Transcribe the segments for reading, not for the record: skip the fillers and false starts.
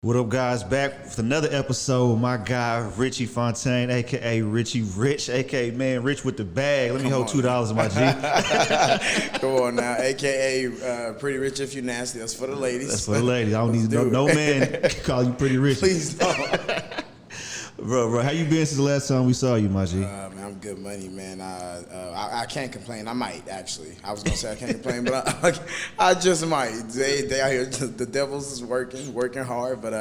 What up, guys? Back with another episode with my guy, Richie Fontane, a.k.a. Richie Rich, a.k.a. Man Rich with the bag. Let me hold $2 in my G. Come on now, a.k.a. Pretty Rich if you nasty. That's for the ladies. That's for the ladies. I don't need no man can call you Pretty Rich. Please don't. Bro, how you been since the last time we saw you, my G? Man, I'm good money, man. I can't complain. I might, actually. I was going to say I can't complain, but I just might. They out here, the devils is working hard, but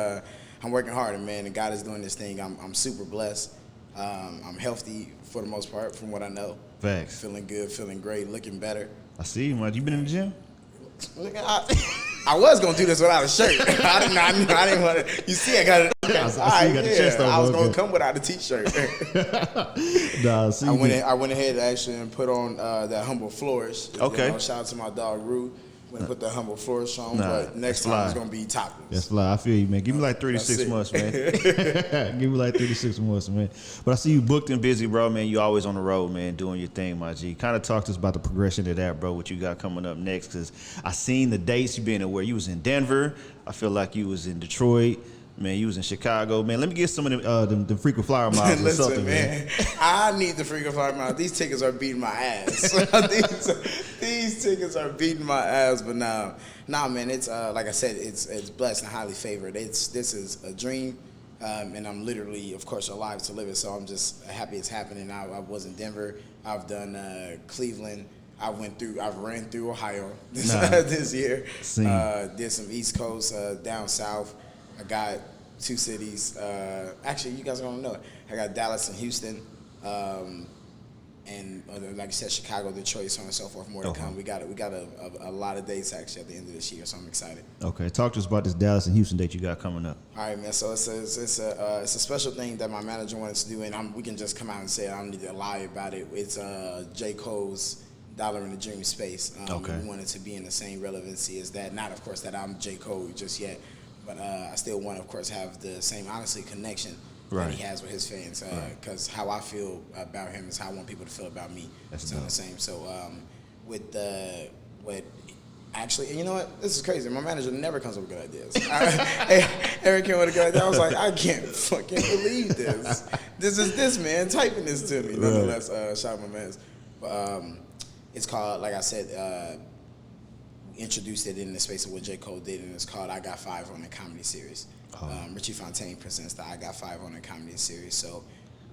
I'm working hard, and man, and God is doing this thing. I'm super blessed. I'm healthy for the most part, from what I know. Facts. Feeling good, feeling great, looking better. I see you, man. You been in the gym? I was gonna do this without a shirt. I didn't want to. You see, I got it. Okay. I see you got the chest over. I was gonna come without a t-shirt. Nah, see I went ahead actually and put on that Humble Flourish. Okay. You know, shout out to my dog Rue. Went and put the Humble Flourish on, Nah, but next time it's gonna be topless. That's fly. I feel you, man. Give me like 36 months, man. Give me like 36 months, man. But I see you booked and busy, bro, man. You always on the road, man, doing your thing, my G. Kind of talk to us about the progression of that, bro, what you got coming up next, because I seen the dates you been at where you was in Denver. I feel like you was in Detroit. Man, you was in Chicago. Man, let me get some of them frequent flyer miles or Listen, something, man. I need the freaking flyer miles. These tickets are beating my ass. these tickets are beating my ass. But nah, man. It's like I said, it's blessed and highly favored. This is a dream, and I'm literally, of course, alive to live it. So I'm just happy it's happening. I was in Denver. I've done Cleveland. I've ran through Ohio this year. Did some East Coast, down south. I got 2 cities. Actually, you guys are gonna know it. I got Dallas and Houston, and like you said, Chicago, Detroit, so on and so forth. More to come. We got a lot of dates actually at the end of this year, so I'm excited. Okay, talk to us about this Dallas and Houston date you got coming up. All right, man. So it's a special thing that my manager wanted to do, and we can just come out and say it. I don't need to lie about it. It's J. Cole's Dollar in the Dream space. Okay. We wanted to be in the same relevancy as that. Not, of course, that I'm J. Cole just yet. But I still want to, of course, have the same, honestly, connection that he has with his fans. Because how I feel about him is how I want people to feel about me. That's the same. So actually, and you know what? This is crazy. My manager never comes up with good ideas. Eric came with a good idea. I was like, I can't fucking believe this. This is this man typing this to me. Nonetheless, shout out my man. But it's called, like I said, introduced it in the space of what J. Cole did, and it's called I Got 5 on a Comedy Series. Richie Fontane presents the I Got 5 on a Comedy Series. So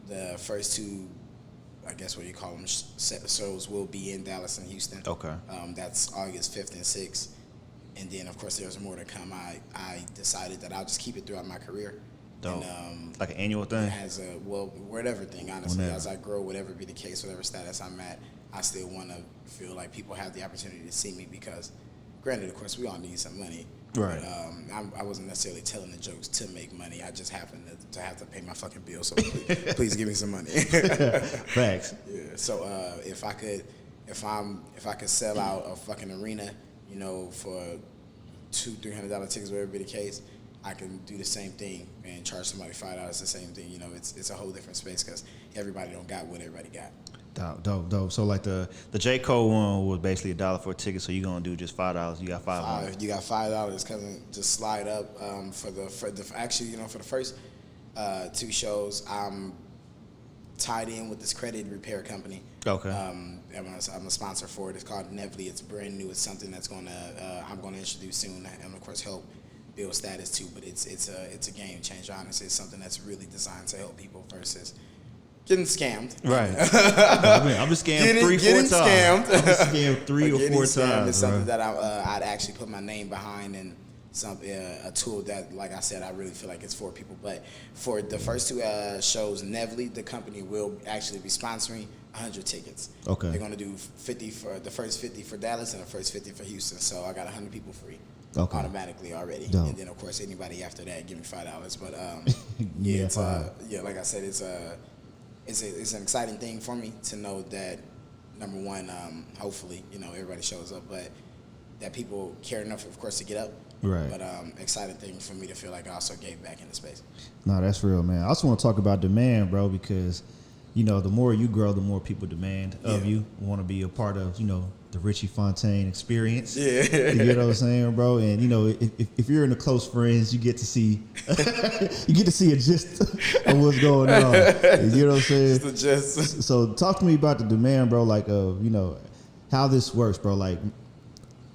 the first 2, I guess what you call them, shows will be in Dallas and Houston. Okay. That's August 5th and 6th. And then, of course, there's more to come. I decided that I'll just keep it throughout my career. Dope. Like an annual thing? As a, whatever thing, honestly. As I grow, whatever be the case, whatever status I'm at, I still want to feel like people have the opportunity to see me because, granted, of course, we all need some money. Right. But, I wasn't necessarily telling the jokes to make money. I just happened to have to pay my fucking bills. So please give me some money. Facts. Yeah. So if I could sell out a fucking arena, you know, for $200-$300 tickets, whatever be the case, I can do the same thing and charge somebody $5. The same thing. You know, it's a whole different space because everybody don't got what everybody got. Dope. So like the J. Cole one was basically $1 for a ticket. So you're gonna do just $5. You got $5. You got $5. Cousin, just slide up for the first 2 shows. I'm tied in with this credit repair company. Okay. I'm a sponsor for it. It's called Nevly. It's brand new. It's something that's I'm gonna introduce soon, and of course help build status too. But it's a game changer. Honestly, it's something that's really designed to help people versus getting scammed. Right. I've been scammed 3-4 times. I've been scammed 3 or 4 times. It's something that I'd actually put my name behind, and a tool that, like I said, I really feel like it's for people. But for the first 2 shows, Nevly, the company, will actually be sponsoring 100 tickets. Okay. They're going to do 50 for the first 50 for Dallas and the first 50 for Houston. So I got 100 people free. Okay. Automatically already. Dope. And then, of course, anybody after that, give me $5. But like I said, it's an exciting thing for me to know that, number one, hopefully, you know, everybody shows up, but that people care enough, of course, to get up. Right. But exciting thing for me to feel like I also gave back into space. No, that's real, man. I also want to talk about demand, bro, because, you know, the more you grow, the more people demand of you, want to be a part of, you know, the Richie Fontane experience. Yeah. You get what I'm saying, bro? And you know, if you're in the close friends, you get to see a gist of what's going on. You know what I'm saying? Just the gist. So talk to me about the demand, bro, like you know, how this works, bro. Like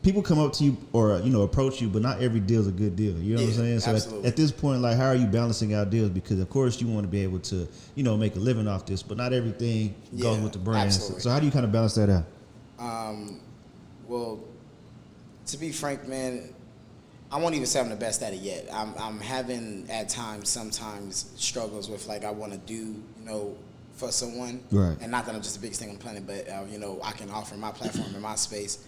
people come up to you or, you know, approach you, but not every deal is a good deal. You know what I'm saying? So at this point, like, how are you balancing out deals? Because of course you want to be able to, you know, make a living off this, but not everything goes with the brand. So how do you kind of balance that out? Well, to be frank, man, I won't even say I'm the best at it yet. I'm having at times, sometimes struggles with like I want to do, you know, for someone, right? And not that I'm just the biggest thing on the planet, but you know, I can offer my platform and my space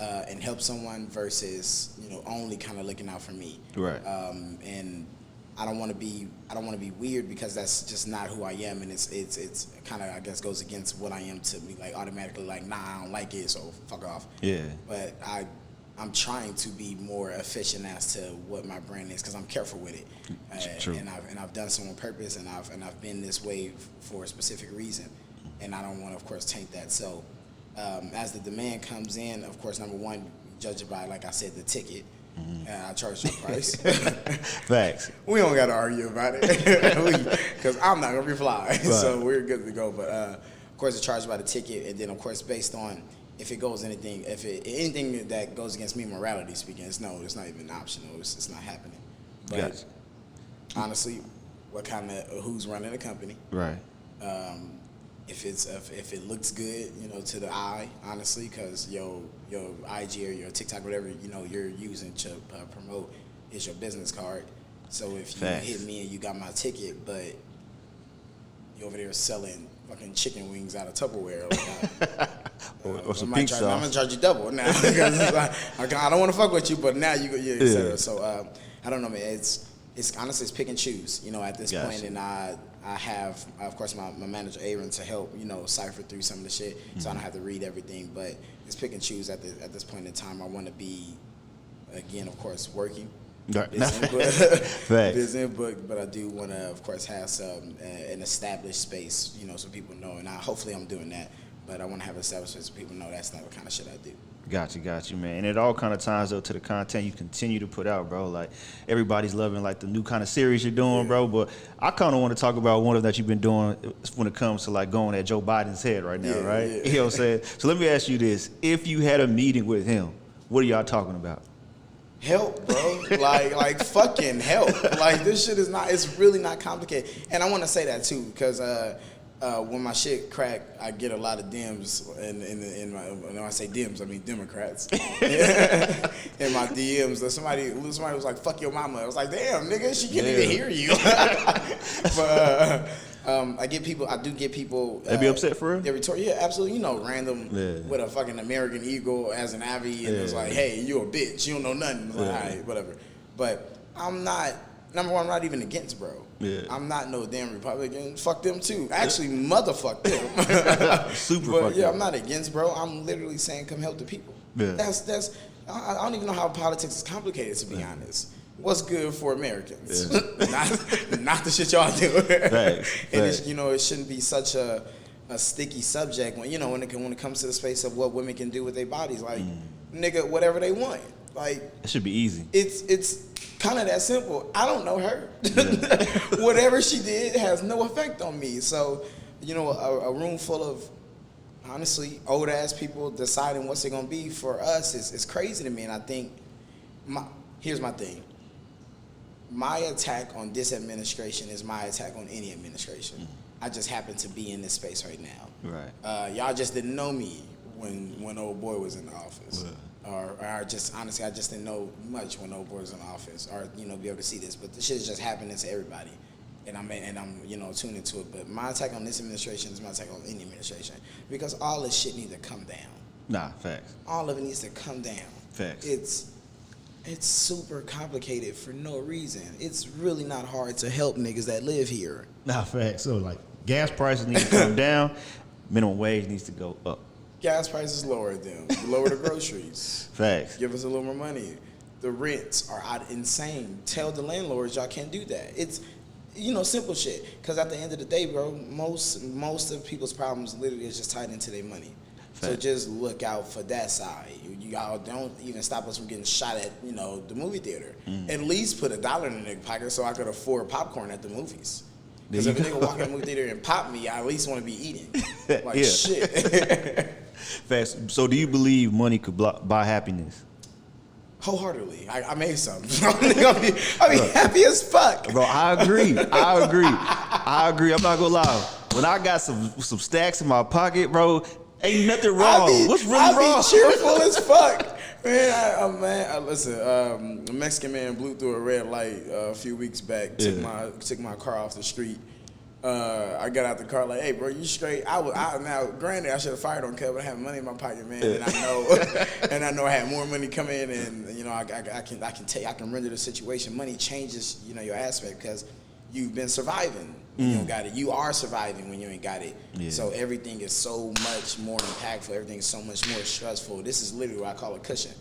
and help someone versus, you know, only kind of looking out for me, right? And I don't want to be weird because that's just not who I am, and it's kind of, I guess, goes against what I am to be like automatically like, nah, I don't like it, so fuck off. Yeah. But I'm trying to be more efficient as to what my brand is because I'm careful with it. True. And I've done so on purpose, and I've been this way for a specific reason, and I don't want to, of course, taint that. So as the demand comes in, of course, number one, judge it by, like I said, the ticket. I charge the price. Facts. We don't got to argue about it because I'm not gonna reply, right. So we're good to go. But of course, it's charged by the ticket, and then of course, based on if it goes anything that goes against me, morality speaking, it's not even optional. It's not happening. But honestly, who's running the company? Right. If it looks good, you know, to the eye, honestly, because your IG or your TikTok, whatever, you know, you're using to promote is your business card. So if you hit me and you got my ticket, but you over there selling fucking chicken wings out of Tupperware, or some pink sauce, I'm gonna charge you double now because I don't want to fuck with you, but now you go, etc. So I don't know, man. It's honestly, it's pick and choose, you know, at this point, and I have, of course, my manager Aaron to help, you know, cipher through some of the shit, so I don't have to read everything. But it's pick and choose at this point in time. I want to be, again, of course, working. Busy input, but I do want to, of course, have an established space, you know, so people know. And hopefully I'm doing that, but I want to have an established space so people know that's not the kind of shit I do. Got you, man. And it all kind of ties up to the content you continue to put out, bro. Like, everybody's loving, like, the new kind of series you're doing, bro. But I kind of want to talk about one of that you've been doing when it comes to, like, going at Joe Biden's head right now, right? Yeah. You know what I'm saying? So let me ask you this. If you had a meeting with him, what are y'all talking about? Help, bro. like fucking help. Like, this shit is not, it's really not complicated. And I want to say that, too, because when my shit crack, I get a lot of DMs in my, when I say DMs, I mean Democrats. In my DMs, somebody was like, fuck your mama. I was like, damn, nigga, she can't even hear you. But I do get people. They be upset for real? They retort, yeah, absolutely. You know, random with a fucking American Eagle as an Avi, and it's like, hey, you a bitch. You don't know nothing. Like, all right, whatever. But I'm not, number one, I'm not even against, bro. Yeah. I'm not no damn Republican. Fuck them too. Actually, motherfuck them. Super but fuck yeah, them. I'm not against, bro. I'm literally saying come help the people. Yeah. That's I don't even know how politics is complicated, to be honest. What's good for Americans? Yeah. not the shit y'all do. And it's, you know, it shouldn't be such a sticky subject when, you know, when it comes to the space of what women can do with their bodies. Like, nigga, whatever they want. Like, it should be easy. It's kind of that simple. I don't know her. Yeah. Whatever she did has no effect on me. So, you know, a room full of, honestly, old ass people deciding what's it gonna be for us is crazy to me. And I think here's my thing. My attack on this administration is my attack on any administration. I just happen to be in this space right now. Right. Y'all just didn't know me when old boy was in office. Yeah. Or just, honestly, I just didn't know much when old boy was in office, or, you know, be able to see this. But the shit is just happening to everybody. And I'm, you know, tuned into it. But my attack on this administration is my attack on any administration. Because all this shit needs to come down. Nah, facts. All of it needs to come down. Facts. It's super complicated for no reason. It's really not hard to help niggas that live here. Nah, facts. So, like, gas prices need to come down. Minimum wage needs to go up. Gas prices lower them. Lower the groceries. Facts. Give us a little more money. The rents are insane. Tell the landlords y'all can't do that. It's, you know, simple shit. Because at the end of the day, bro, most of people's problems literally is just tied into their money. So just look out for that side. Y'all don't even stop us from getting shot at, the movie theater. At least put $1 in the nigga pocket so I could afford popcorn at the movies. Because if a nigga walk in the movie theater and pop me, I at least want to be eating. Like, shit. Fast. So do you believe money could buy happiness? Wholeheartedly. I made something. I'll be happy as fuck. Bro, I agree. I'm not gonna lie. When I got some stacks in my pocket, bro, ain't nothing wrong. What's really wrong? I be cheerful as fuck. Man, listen, a Mexican man blew through a red light a few weeks back, took my car off the street. I got out the car like, hey, bro, you straight? Now, granted, I should have fired on cut, but I have money in my pocket, man, and I know I had more money come in, and I can render the situation. Money changes, your aspect because you've been surviving. When you don't got it. You are surviving when you ain't got it. Yeah. So everything is so much more impactful. Everything is so much more stressful. This is literally what I call a cushion.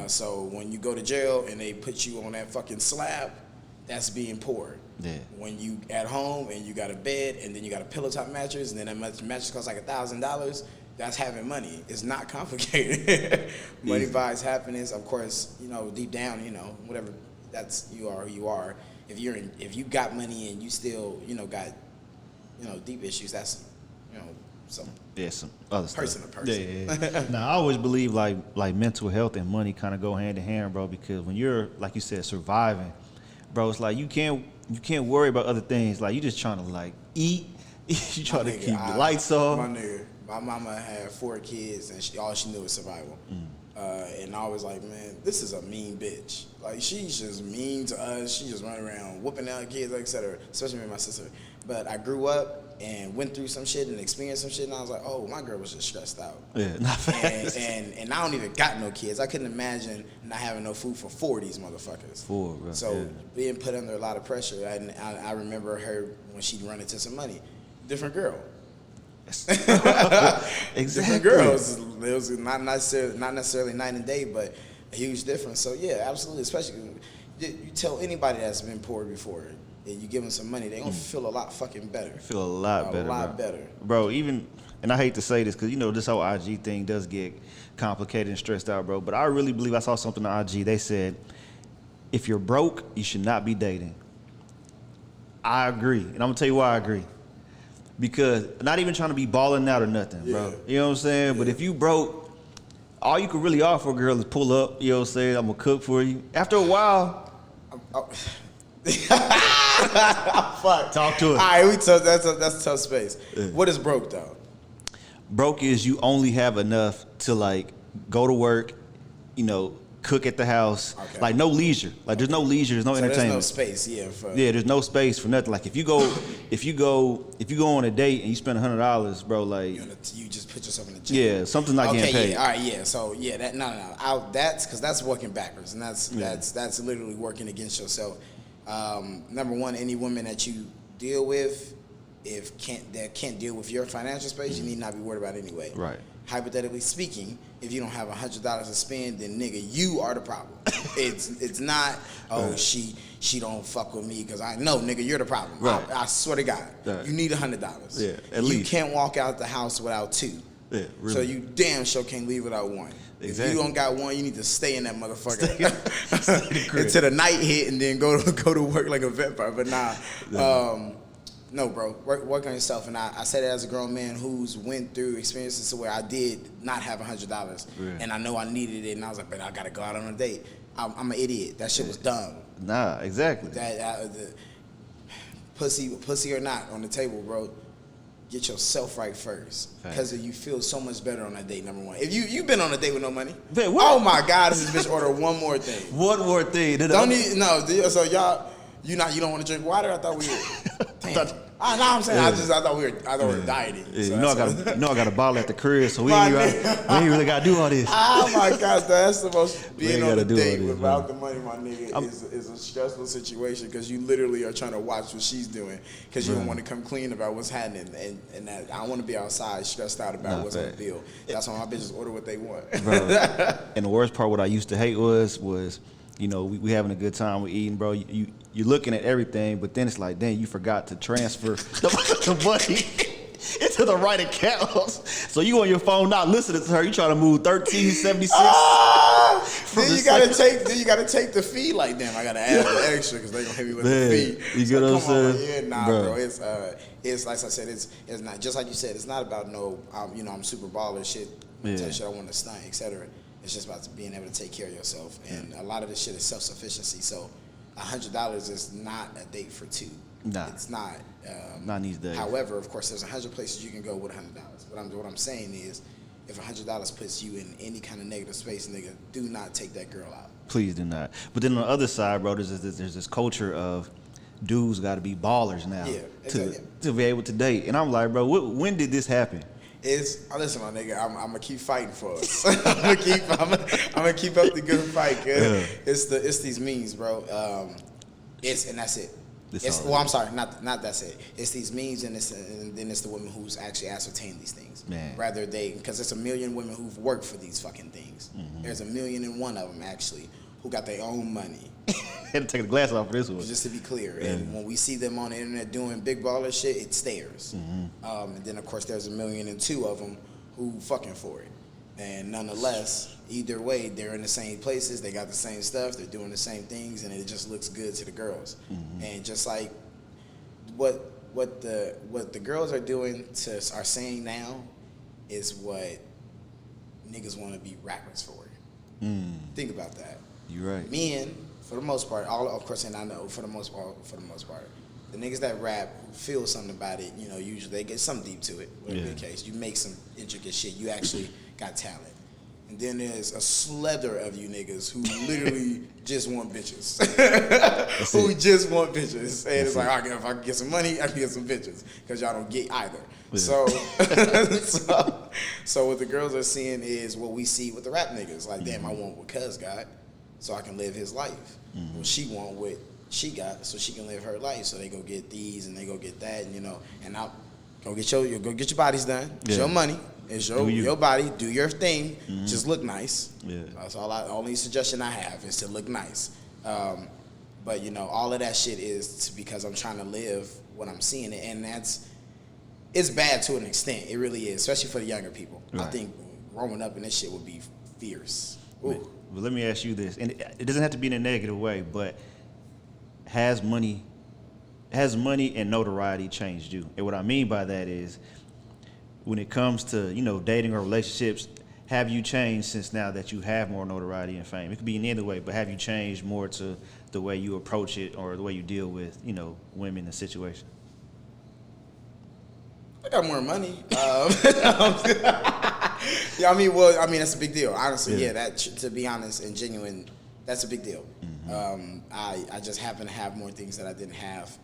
So when you go to jail and they put you on that fucking slab, that's being poor. Yeah. When you at home and you got a bed and then you got a pillow top mattress and then that mattress costs like $1,000, that's having money. It's not complicated. Money buys happiness. Of course, deep down, whatever, that's you are who you are. If you got money and you still, got, deep issues, that's, some other stuff. Person to person. Yeah. Now, I always believe like mental health and money kind of go hand in hand, bro, because when you're, like you said, surviving, bro, it's like you can't worry about other things. Like, you just trying to, like, eat. You trying to keep the lights off. My mama had 4 kids, and all she knew was survival. And I was like, man, this is a mean bitch. Like, she's just mean to us. She just running around whooping out kids, etc. Especially me and my sister. But I grew up and went through some shit and experienced some shit, and I was like, oh, my girl was just stressed out. Yeah, not fast. And I don't even got no kids. I couldn't imagine not having no food for 4 of these motherfuckers. 4, bro. So being put under a lot of pressure, and I remember her when she'd run into some money. Different girl. Exactly. Different girls. It was not necessarily night and day, but a huge difference. So yeah, absolutely. Especially you tell anybody that's been poor before, and you give them some money, they gonna feel a lot fucking better. Feel a lot better, bro. Even, and I hate to say this because this whole IG thing does get complicated and stressed out, bro. But I really believe I saw something on IG. They said, if you're broke, you should not be dating. I agree, and I'm gonna tell you why I agree. Because not even trying to be balling out or nothing, bro. You know what I'm saying? Yeah. But if you broke, all you could really offer a girl is pull up. You know what I'm saying? I'm gonna cook for you. After a while, fuck. Talk to us. All right, that's a tough space. Yeah. What is broke though? Broke is you only have enough to like go to work, cook at the house, like no leisure. Like there's no leisure, there's no entertainment. There's no space, there's no space for nothing. Like if you go on a date and you spend $100, bro, like you just put yourself in the gym. Yeah, something's not getting paid. Yeah, all right, yeah. So yeah, that no. That's because that's working backwards, and that's literally working against yourself. Number one, any woman that you deal with, that can't deal with your financial space, you need not be worried about anyway. Right. Hypothetically speaking, if you don't have $100 to spend, then nigga, you are the problem. It's not, she don't fuck with me because I know, nigga, you're the problem. Right. I swear to God, you need $100. Yeah, at least. You can't walk out the house without 2. Yeah, really. So you damn sure can't leave without 1. Exactly. If you don't got 1, you need to stay in that motherfucker until the night hit and then go to work like a vampire. But no, bro, work on yourself. And I said it as a grown man who's went through experiences to where I did not have $100. And I know I needed it, and I was like, but I got to go out on a date. I'm an idiot. That shit was dumb. Nah, exactly. Pussy or not on the table, bro, get yourself right first. Because you feel so much better on that date, number one. If you've been on a date with no money, oh my God, this bitch order one more thing. One more thing. So y'all... You don't want to drink water? I thought we were. I'm saying I thought we were dieting. Yeah, so I got a bottle at the crib, so we ain't really got to do all this. Oh my gosh, that's the most. Being on a date without the money, my nigga, is a stressful situation because you literally are trying to watch what she's doing because you don't want to come clean about what's happening, and that I don't want to be outside stressed out about what's on the bill. That's why my bitches order what they want. Bro. And the worst part, what I used to hate was. We having a good time, we eating, bro. You're looking at everything, but then it's like, dang, you forgot to transfer the money. into the right accounts. So you on your phone not listening to her. You trying to move 1376. Then you gotta take the fee. Like, damn, I gotta add the extra because they gonna hit me with the fee. You get what I'm saying? Yeah, nah, bro. It's like I said, it's not just like you said. It's not about I'm super baller shit. Shit I want to stunt, etc. It's just about being able to take care of yourself, and a lot of this shit is self-sufficiency. So, $100 is not a date for two. Nah, it's not. Not these days. However, of course, there's 100 places you can go with $100. What I'm saying is, if $100 puts you in any kind of negative space, nigga, do not take that girl out. Please do not. But then on the other side, bro, there's this culture of dudes got to be ballers now to be able to date. And I'm like, bro, when did this happen? Listen, my nigga, I'm gonna keep fighting for us. I'm gonna keep up the good fight. Yeah. It's these memes, bro. And that's it. I'm sorry, not that's it. It's these memes, and then it's the women who's actually ascertained these things. Man. Rather because there's a million women who've worked for these fucking things. Mm-hmm. There's 1,000,001 of them actually who got their own money. Had to take the glass off for this one. Just to be clear, and when we see them on the internet doing big baller shit, it stares. Mm-hmm. And then of course there's 1,000,002 of them who fucking for it. And nonetheless, either way, they're in the same places, they got the same stuff, they're doing the same things, and it just looks good to the girls. Mm-hmm. And just like what the girls are doing are saying now is what niggas want to be rappers for. Think about that. You're right. Men, for the most part, of course, and I know for the most part, the niggas that rap who feel something about it, usually they get something deep to it. Whatever the case, you make some intricate shit. You actually got talent. And then there's a slither of you niggas who literally just want bitches. Who just want bitches. And it's like, if I can get some money, I can get some bitches. Because y'all don't get either. Yeah. So what the girls are seeing is what we see with the rap niggas. Like, damn, I want what Cuz got so I can live his life. Mm-hmm. Well, she want what she got so she can live her life. So they go get these and they go get that, and I'll go get your bodies done. It's your money. It's your body. Do your thing. Mm-hmm. Just look nice. Yeah. That's only suggestion I have is to look nice. But all of that shit is because I'm trying to live what I'm seeing, and it's bad to an extent. It really is, especially for the younger people. Right. I think growing up in this shit would be fierce. Ooh. But let me ask you this, and it doesn't have to be in a negative way, but has money and notoriety changed you? And what I mean by that is, when it comes to dating or relationships, have you changed since now that you have more notoriety and fame? It could be in either way, but have you changed more to the way you approach it or the way you deal with women and situations? I got more money. Yeah, that's a big deal. Honestly, that to be honest and genuine, that's a big deal. Mm-hmm. I just happen to have more things that I didn't have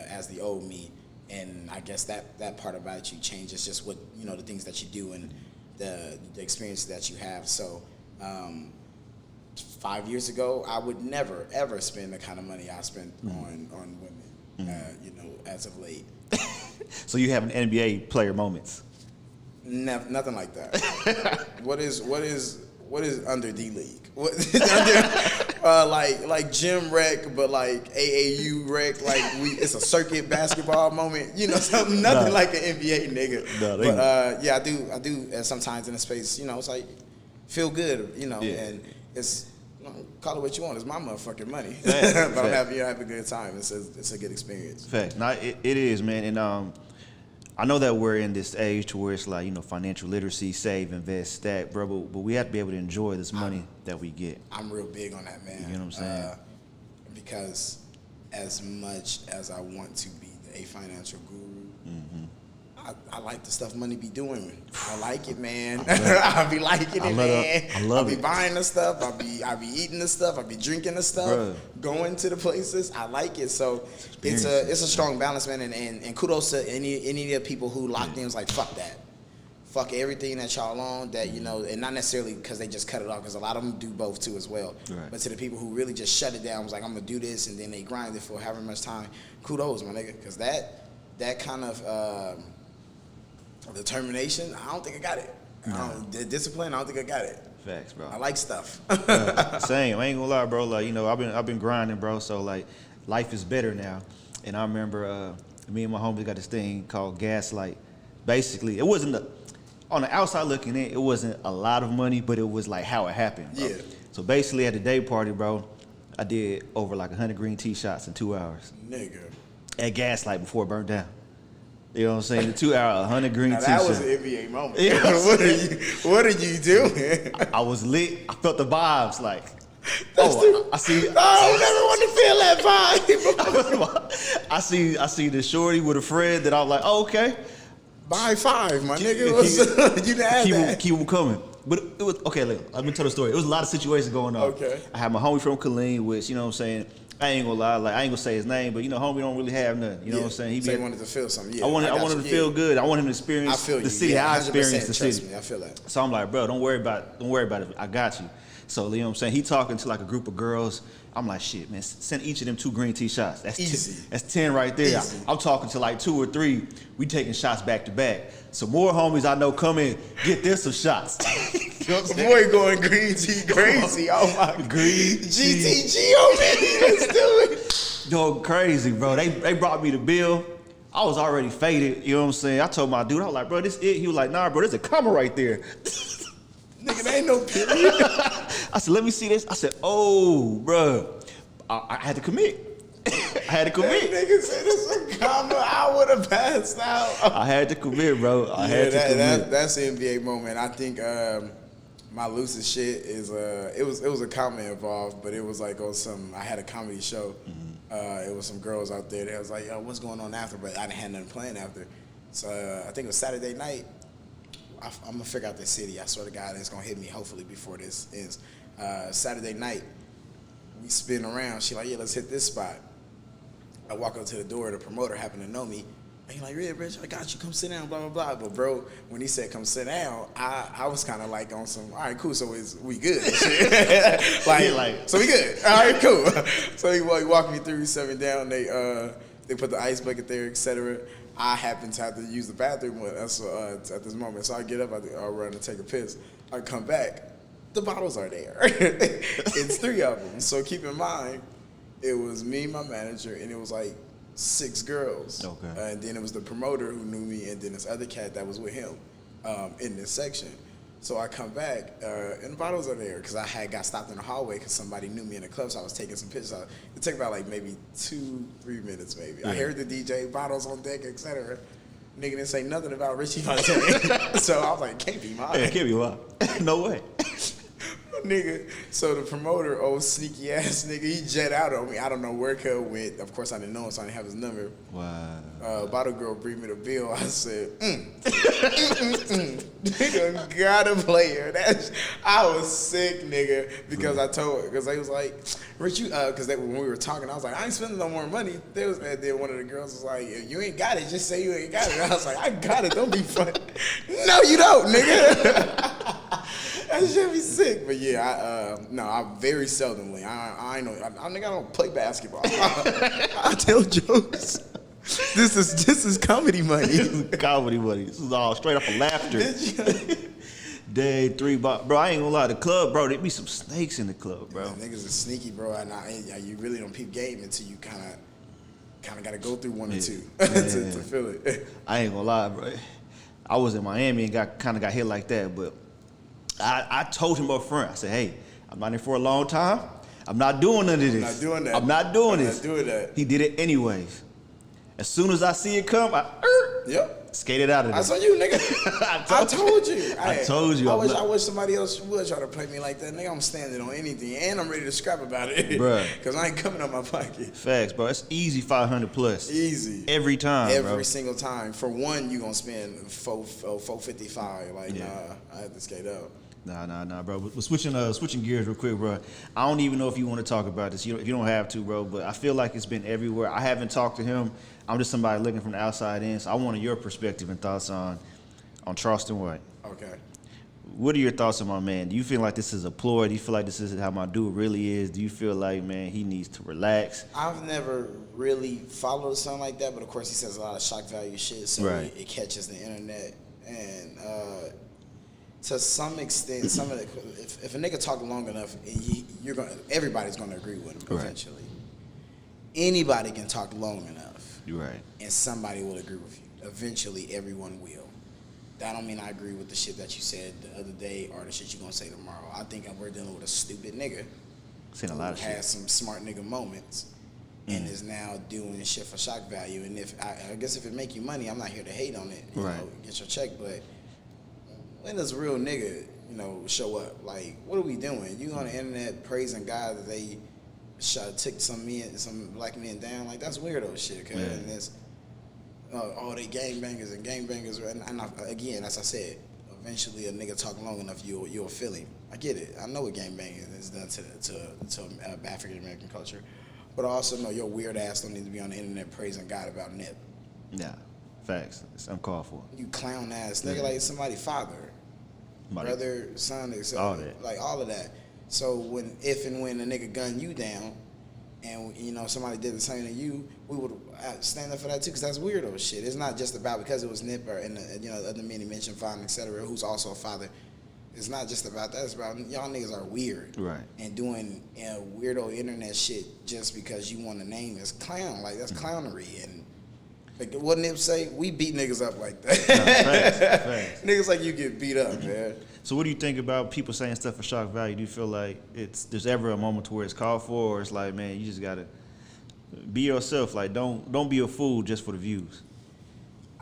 as the old me, and I guess that part about you changes just what the things that you do and the experiences that you have. So 5 years ago, I would never ever spend the kind of money I spent on women. As of late. So you have an NBA player moments? Nothing like that. What is under D League? What like gym rec, but like AAU rec, like it's a circuit basketball moment. Something nothing like an NBA nigga. No, but I do sometimes in a space. It's like feel good. And it's call it what you want. It's my motherfucking money. Fact, but I'm happy you have a good time. It's a good experience. Fact. No, it is, man. And I know that we're in this age to where it's like, financial literacy, save, invest, stack, bro. But we have to be able to enjoy this money that we get. I'm real big on that, man. You know what I'm saying? Because as much as I want to be a financial guru, I like the stuff money be doing. I like it, man. I be liking it, man. I love it. I be buying the stuff. I be eating the stuff. I be drinking the stuff. Bruh. Going to the places. I like it. So it's a strong balance, man. And kudos to any of the people who locked in. Was like, fuck that. Fuck everything that y'all on. That and not necessarily because they just cut it off. Because a lot of them do both too as well. Right. But to the people who really just shut it down, was like, I'm gonna do this, and then they grind it for however much time. Kudos, my nigga. Because that kind of determination, I don't think I got it. The discipline, I don't think I got it. Facts, bro. I like stuff. Same. I ain't gonna lie, bro. Like, I've been grinding, bro. So like, life is better now. And I remember me and my homies got this thing called Gaslight basically, it wasn't on the outside looking in, it wasn't a lot of money, but it was like how it happened, bro. Yeah. So basically, at the day party, bro, I did over like 100 green tea shots in 2 hours. Nigga. At Gaslight before it burned down. You know what I'm saying? The 2 hour, 100 green tea That shots. was an NBA moment. Yeah. What are you doing? I was lit. I felt the vibes like. I see. I don't ever want to feel that vibe. I see the shorty with a friend that I'm like, oh, okay. By 5, my nigga. You didn't have that. Keep them coming. But it was okay. Let me tell the story. It was a lot of situations going on. Okay. I had my homie from Killeen, which you know what I'm saying. I ain't gonna lie, like I ain't gonna say his name, but you know, homie don't really have nothing. You know what I'm saying? He wanted to feel something. Yeah, I wanted him to feel good. I want him to experience the city. How I experienced the city. Me, I feel that. So I'm like, bro, don't worry about it. I got you. So you know what I'm saying? He talking to like a group of girls. I'm like, shit, man, send each of them 2 green tea shots. That's easy. That's 10 right there. Easy. I'm talking to like 2 or 3. We taking shots back to back. So more homies I know come in, get them some shots. You know what I'm saying? Boy going green tea crazy. Oh my God. Green GTG on me. Let's do it. Yo, crazy, bro. They brought me the bill. I was already faded. You know what I'm saying? I told my dude, I was like, bro, this it. He was like, nah, bro, there's a comma right there. Nigga, there ain't no period. I said, let me see this. I said, oh, bro. I had to commit. I had to commit. That nigga said it's a comma. I would have passed out. I had to commit, bro. I had to commit. That's the NBA moment. I think my loosest shit is it was a comedy involved, but it was like on some. I had a comedy show. Mm-hmm. It was some girls out there. They was like, yo, what's going on after? But I didn't have nothing planned after. So I think it was Saturday night. I'm gonna figure out the city. I swear to God, it's gonna hit me hopefully before this ends. Saturday night, we spin around. She like, yeah, let's hit this spot. I walk up to the door. The promoter happened to know me. And he like, yeah, Rich, I got you. Come sit down, blah, blah, blah. But, bro, when he said come sit down, I was kind of like on some, all right, cool, so we good. So we good. All right, cool. So he walked me through, set me down. They put the ice bucket there, et cetera. I happen to have to use the bathroom at this moment. So I get up, I run and take a piss. I come back. The bottles are there. It's 3 of them. So keep in mind, it was me, my manager, and it was like 6 girls. Okay. And then it was the promoter who knew me, and then this other cat that was with him in this section. So I come back, and the bottles are there because I had got stopped in the hallway because somebody knew me in the club, so I was taking some pictures. It took about like maybe 2-3 minutes, maybe. Yeah. I heard the DJ, bottles on deck, etc. Nigga didn't say nothing about Richie Fontane. So I was like, can't be mine. Yeah, can't be mine. No way. Nigga, so the promoter, old sneaky ass nigga, he jet out on me. I don't know where Kel went. Of course, I didn't know him, so I didn't have his number. Wow. Bottle girl bring me the bill. I said, Nigga, gotta play her. I was sick, nigga, because I told her, because they was like, Rich, you, because when we were talking, I was like, I ain't spending no more money. And then one of the girls was like, you ain't got it. Just say you ain't got it. And I was like, I got it. Don't be funny. No, you don't, nigga. That should be sick, but yeah, I very seldomly. I don't play basketball. I tell jokes. This is comedy money. Comedy money. This is all straight off of laughter. Day 3, bro. I ain't gonna lie. The club, bro. There be some snakes in the club, bro. Yeah, niggas are sneaky, bro. And you really don't peep game until you kind of got to go through 1 or 2 to feel it. I ain't gonna lie, bro. I was in Miami and got hit like that, but. I told him up front. I said, hey, I'm not in for a long time. I'm not doing none of this. I'm not doing that. I'm not doing this. Not doing that. He did it anyways. As soon as I see it come, I skated out of there. I saw you, nigga. I told you. I told you. I wish somebody else would try to play me like that. Nigga, I'm standing on anything, and I'm ready to scrap about it. Bruh. Because I ain't coming out my pocket. Facts, bro. It's easy 500 plus. Easy. Every time, Every single time. For one, you going to spend 455. Like, nah, I had to skate out. Nah, bro. We're switching gears real quick, bro. I don't even know if you want to talk about this. You don't have to, bro. But I feel like it's been everywhere. I haven't talked to him. I'm just somebody looking from the outside in. So I wanted your perspective and thoughts on Charleston White. Okay. What are your thoughts on my man? Do you feel like this is a ploy? Do you feel like this is how my dude really is? Do you feel like, man, he needs to relax? I've never really followed something like that, but of course he says a lot of shock value shit, so it catches the internet. And to some extent, if a nigga talk long enough, everybody's gonna agree with him eventually. Anybody can talk long enough, You're right, and somebody will agree with you. Eventually, everyone will. that don't mean I agree with the shit that you said the other day or the shit you gonna say tomorrow. I think we're dealing with a stupid nigga. Seen a lot of shit. Has some smart nigga moments and is now doing shit for shock value. And if I guess if it make you money, I'm not here to hate on it. You know, get your check. But when does a real nigga, you know, show up? Like, what are we doing? You on the internet praising God that they took some black men down? Like, that's weirdo shit. Cause and it's they gangbangers and gangbangers. And again, as I said, eventually a nigga talk long enough, you'll feel him. I get it. I know what gangbanging is done to African American culture, but I also know your weird ass don't need to be on the internet praising God about nip. Yeah, facts. It's uncalled for. You clown ass nigga, like somebody father, brother, son, etc. All that. Like all of that. So if and when a nigga gun you down, and you know somebody did the same to you, we would stand up for that too, because that's weirdo shit. It's not just about because it was Nip or and you know the other men he mentioned, Fontane, etc., who's also a father. It's not just about that. It's about y'all niggas are weird, right? And doing weirdo internet shit just because you want to name as clown. Like that's clownery. And like what Nip say, we beat niggas up like that. Facts. Niggas like you get beat up, man. So what do you think about people saying stuff for shock value? Do you feel like there's ever a moment to where it's called for, or it's like, man, you just gotta be yourself? Like, don't be a fool just for the views.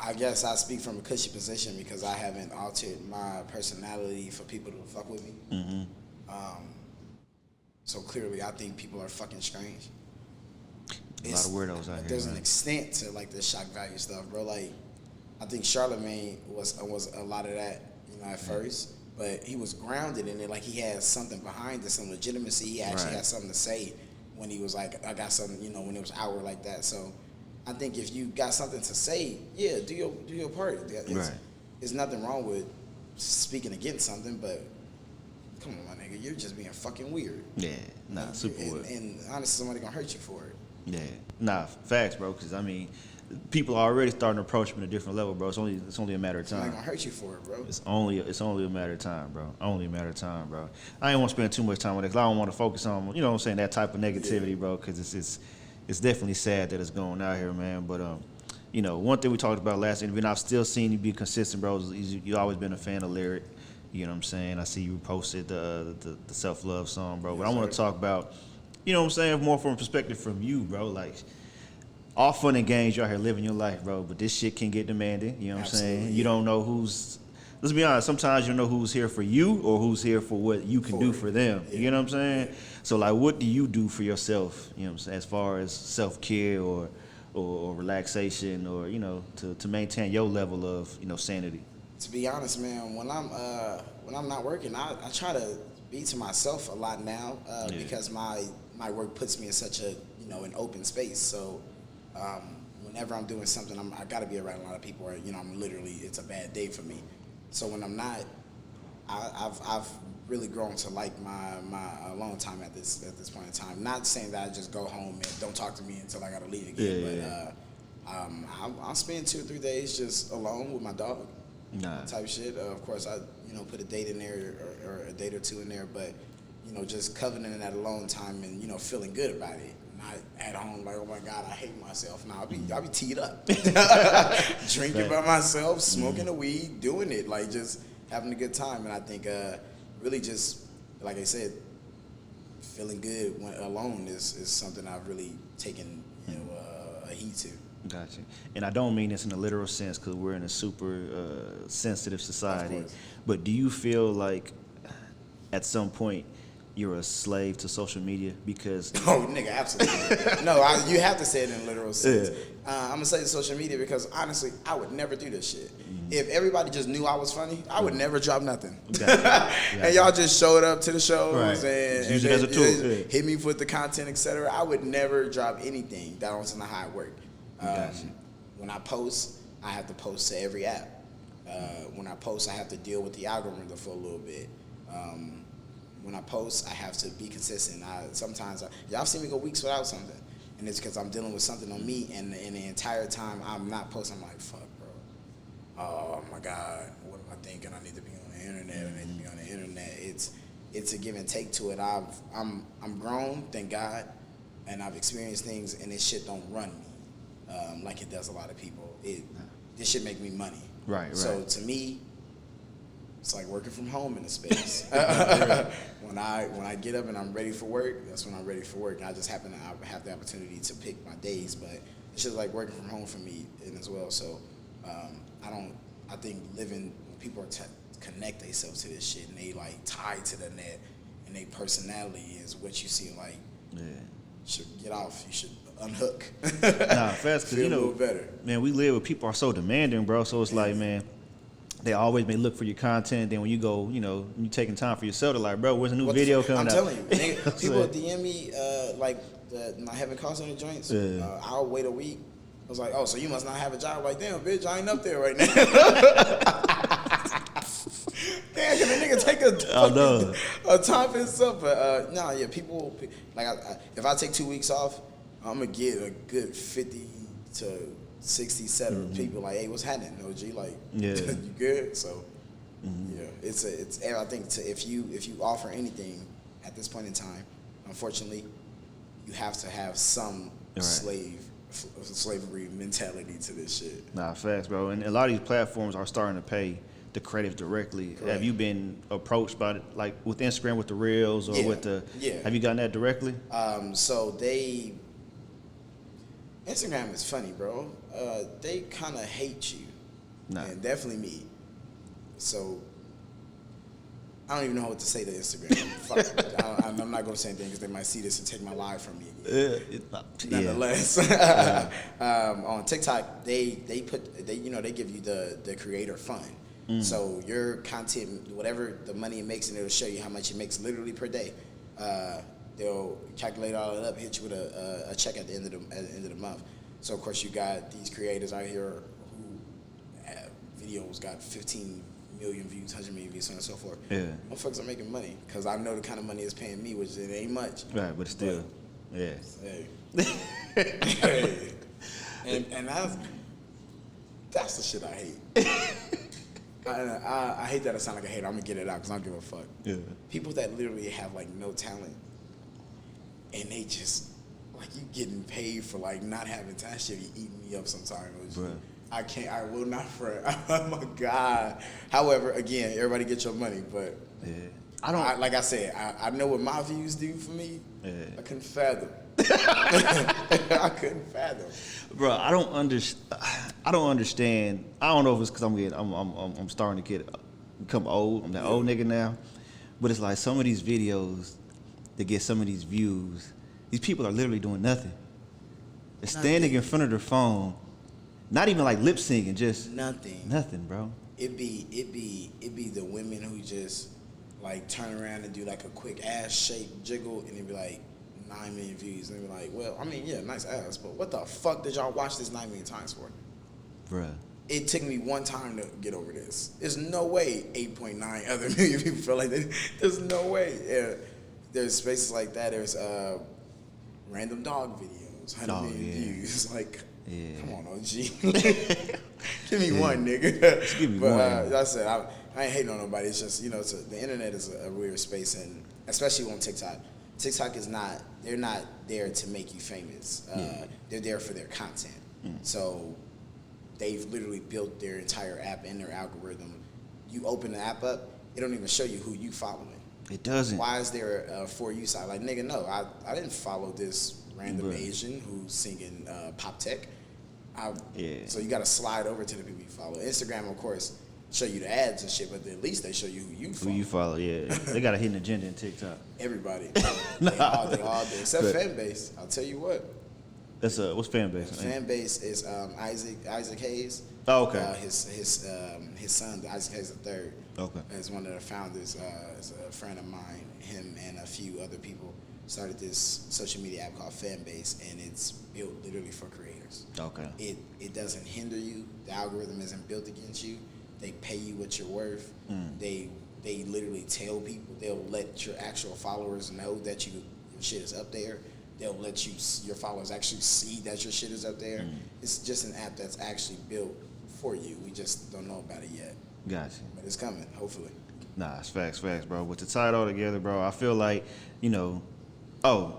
I guess I speak from a cushy position because I haven't altered my personality for people to fuck with me. Mm-hmm. So clearly, I think people are fucking strange. A lot of weirdos out here. There's an extent to like this shock value stuff, bro. Like, I think Charlemagne was a lot of that, you know, at first. But he was grounded in it, like he had something behind it, some legitimacy. He actually had something to say when he was like, I got something, you know, when it was hour like that. So I think if you got something to say, yeah, do your part. There's nothing wrong with speaking against something, but come on, my nigga, you're just being fucking weird. Yeah, nah, super weird. And honestly, somebody gonna hurt you for it. Yeah, nah, facts, bro. Because I mean, people are already starting to approach me at a different level, bro. It's only a matter of time. Somebody gonna hurt you for it, bro. It's only a matter of time, bro. Only a matter of time, bro. I ain't want to spend too much time on it because I don't want to focus on, you know what I'm saying, that type of negativity, bro. Because it's definitely sad that it's going out here, man. But you know, one thing we talked about last interview, and I've still seen you be consistent, bro. You always been a fan of Lyric. You know what I'm saying? I see you posted the self-love song, bro. But I want to talk about, you know what I'm saying, more from a perspective from you, bro. Like, all fun and games, you're out here living your life, bro. But this shit can get demanding. You know what I'm saying? You don't know who's. Let's be honest. Sometimes you don't know who's here for you or who's here for what you can do for them. Yeah. You know what I'm saying? Yeah. So like, what do you do for yourself? You know what I'm saying? As far as self-care or relaxation, or you know, to maintain your level of, you know, sanity. To be honest, man, when I'm not working, I try to be to myself a lot now because my work puts me in such a, you know, an open space. So whenever I'm doing something, I got to be around a lot of people, or you know, it's a bad day for me. So when I'm not, I've really grown to like my alone time at this point in time. Not saying that I just go home and don't talk to me until I got to leave again, I'll spend 2 or 3 days just alone with my dog. Type shit. Of course, I put a date in there or a date or two in there, but you know, just covenanting that alone time and, you know, feeling good about it. Not at home like, oh my God, I hate myself. Nah, I'll be teed up, drinking by myself, smoking the weed, doing it, like just having a good time. And I think really just like I said, feeling good when alone is something I've really taken, you know, a heed to. Gotcha. And I don't mean this in a literal sense because we're in a super sensitive society. But do you feel like at some point you're a slave to social media? Because oh, nigga, absolutely. No, you have to say it in a literal sense. I'm gonna say social media because honestly, I would never do this shit. If everybody just knew I was funny, I would never drop nothing. And y'all just showed up to the shows and use it as a tool. Hit me with the content, etc. I would never drop anything that wasn't how it worked. When I post, I have to post to every app. When I post, I have to deal with the algorithm for a little bit. When I post, I have to be consistent. Sometimes y'all see me go weeks without something, and it's because I'm dealing with something on me, and the entire time I'm not posting, I'm like, fuck, bro. Oh my God, what am I thinking? I need to be on the internet. I need to be on the internet. It's a give and take to it. I'm grown, thank God, and I've experienced things, and this shit don't run me like it does a lot of people. This shit make me money. Right. So to me, It's like working from home in a space. When I get up and I'm ready for work, that's when I'm ready for work. And I just happen to have the opportunity to pick my days, but it's just like working from home for me and as well. So I think when people connect themselves to this shit and they like tied to the net and their personality is what you see like, you should get off. You should unhook. Nah, fast, because, feel a little better. Man, we live where people are so demanding, bro. So it's like, man, they always may look for your content. Then when you go, you taking time for yourself, they're like, bro, where's a new video coming out? I'm telling you, people DM me like not having calls on the joints. I'll wait a week. I was like, oh, so you must not have a job. Like, damn, bitch, I ain't up there right now. Damn, can a nigga take a time for himself? But people like if I take 2 weeks off, I'm gonna get a good 50 to 60 set of people like, hey, what's happening, OG? Like, you good? So, it's I think if you offer anything at this point in time, unfortunately, you have to have some slavery mentality to this shit. Nah, facts, bro. And a lot of these platforms are starting to pay the creatives directly. Correct. Have you been approached by it, like with Instagram with the reels or with the? Yeah. Have you gotten that directly? Instagram is funny, bro. They kind of hate you. Nah. And definitely me. So I don't even know what to say to Instagram. Fuck, I'm not going to say anything because they might see this and take my live from me again. Nonetheless, on TikTok, they give you the creator fund. So your content, whatever the money it makes, and it'll show you how much it makes literally per day. They'll calculate all it up, hit you with a check at the end of the month. So of course you got these creators out here who have videos got 15 million views, 100 million views, so on and so forth. Yeah, motherfuckers are making money because I know the kind of money it's paying me, which it ain't much. Right, but still, hey. and that's the shit I hate. I hate that I sound like a hater. I'm gonna get it out because I don't give a fuck. Yeah. People that literally have like no talent and they just like you getting paid for like not having talent. Shit be eating me up sometimes. I can't. I will not front. Oh my God. However, again, everybody get your money, but like I said, I know what my views do for me. Yeah. I couldn't fathom. I couldn't fathom. Bro, I don't understand. I don't know if it's because I'm starting to become old. I'm that old nigga now. But it's like some of these videos that get some of these views, these people are literally doing nothing. They're standing in front of their phone, not even like lip syncing, just nothing, bro. It be the women who just like turn around and do like a quick ass shape jiggle and it be like 9 million views, and they be like, well, I mean, yeah, nice ass, but what the fuck did y'all watch this 9 million times for? Bruh. It took me one time to get over this. There's no way 8.9 other million people feel like that. There's no way. Yeah. There's spaces like that. There's random dog videos, 100 million views. Like, come on, OG. Give me one, nigga. Just give me one. Like I said, I ain't hating on nobody. It's just, the internet is a weird space, and especially on TikTok. TikTok they're not there to make you famous. They're there for their content. So they've literally built their entire app and their algorithm. You open the app up, it don't even show you who you following. It doesn't. Why is there a For You side? Like, nigga, no, I didn't follow this random Asian who's singing pop tech. So you got to slide over to the people you follow. Instagram, of course, show you the ads and shit, but at least they show you who you follow. Who you follow, yeah. They got a hidden agenda in TikTok. Everybody. They all do. Except fan base. I'll tell you what. That's what's fan base? Fan base is Isaac Hayes. Oh, okay. His son, Isaac Hayes III. Okay. Is one of the founders. Is a friend of mine. Him and a few other people started this social media app called Fanbase, and it's built literally for creators. Okay. It doesn't hinder you. The algorithm isn't built against you. They pay you what you're worth. They literally tell people. They'll let your actual followers know that your shit is up there. They'll let your followers actually see that your shit is up there. It's just an app that's actually built for you. We just don't know about it yet. Gotcha. But it's coming, hopefully. Nah, it's facts, bro. But to tie it all together, bro, I feel like, I'm going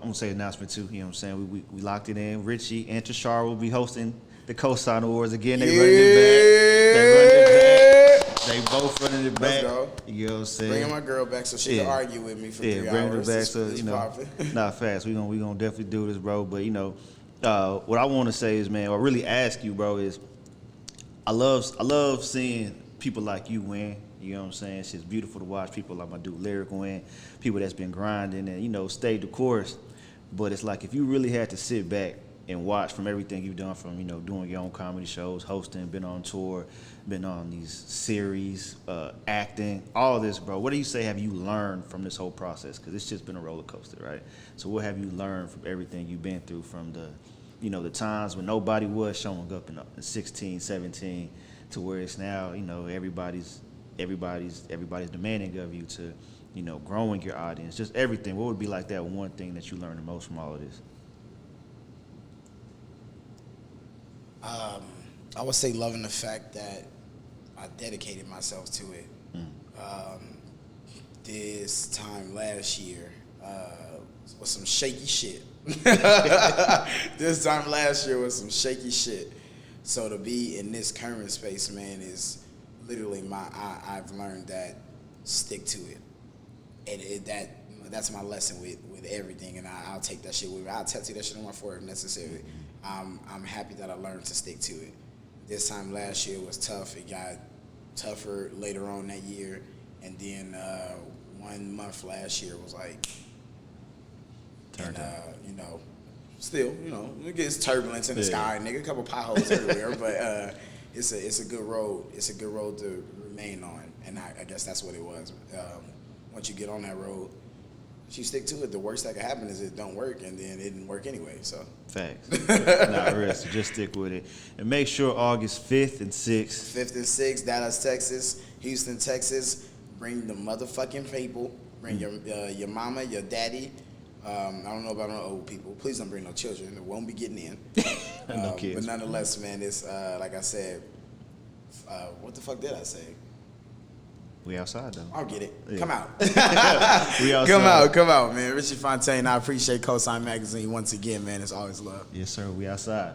to say announcement too, you know what I'm saying? We locked it in. Richie and Tashar will be hosting the COSIGN Awards again. They running it back. They both running it Let's back. go. You know what I'm saying? Bringing my girl back so she can argue with me for 3 hours. Bring her back It's so, you know, popping. not fast. We gonna definitely do this, bro. But, you know, what I want to say is, man, or really ask you, bro, is I love seeing people like you win. You know what I'm saying? It's just beautiful to watch people like my dude Lyric win, people that's been grinding and, you know, stayed the course. But it's like if you really had to sit back and watch from everything you've done from, you know, doing your own comedy shows, hosting, been on tour, been on these series, acting, all this, bro. What do you say have you learned from this whole process? Because it's just been a roller coaster, right? So what have you learned from everything you've been through from the, you know, the times when nobody was showing up in 16, 17 to where it's now, you know, everybody's demanding of you to, you know, growing your audience, just everything. What would be like that one thing that you learned the most from all of this? I would say loving the fact that I dedicated myself to it. This time last year was some shaky shit. This time last year was some shaky shit. So to be in this current space, man, is literally I've learned that stick to it. And that's my lesson with everything, and I'll take that shit with me. I'll tattoo that shit on my forehead if necessary. I'm happy that I learned to stick to it. This time last year was tough. It got tougher later on that year, and then 1 month last year was like, you know, still, you know, it gets turbulence in the sky, nigga, a couple potholes everywhere, but it's a good road. It's a good road to remain on, and I guess that's what it was. Once you get on that road, if you stick to it, the worst that can happen is it don't work, and then it didn't work anyway. So facts. Nah, real. So just stick with it, and make sure August 5th and 6th. 5th and 6th, Dallas, Texas, Houston, Texas. Bring the motherfucking people. Bring your mama, your daddy. I don't know about no old people. Please don't bring no children. It won't be getting in. No kids. But nonetheless, man, it's like I said. What the fuck did I say? We outside though. I'll get it. Yeah. Come out. We outside. Come out, man. Richie Fontane, I appreciate COSIGN Magazine once again, man. It's always love. Yes, sir. We outside.